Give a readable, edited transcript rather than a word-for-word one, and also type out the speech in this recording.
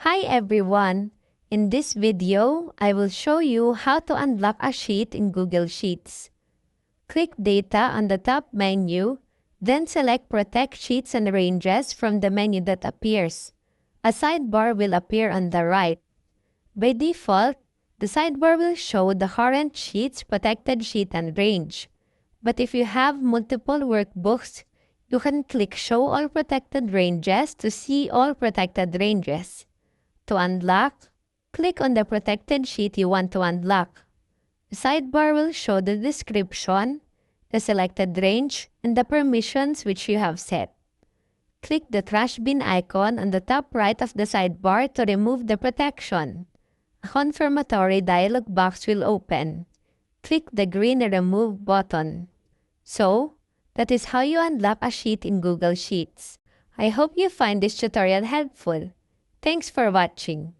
Hi everyone! In this video, I will show you how to unlock a sheet in Google Sheets. Click Data on the top menu, then select Protect Sheets and Ranges from the menu that appears. A sidebar will appear on the right. By default, the sidebar will show the current sheet's protected sheet and range. But if you have multiple workbooks, you can click Show All Protected Ranges to see all protected ranges. To unlock, click on the protected sheet you want to unlock. The sidebar will show the description, the selected range, and the permissions which you have set. Click the trash bin icon on the top right of the sidebar to remove the protection. A confirmatory dialog box will open. Click the green Remove button. So, that is how you unlock a sheet in Google Sheets. I hope you find this tutorial helpful. Thanks for watching.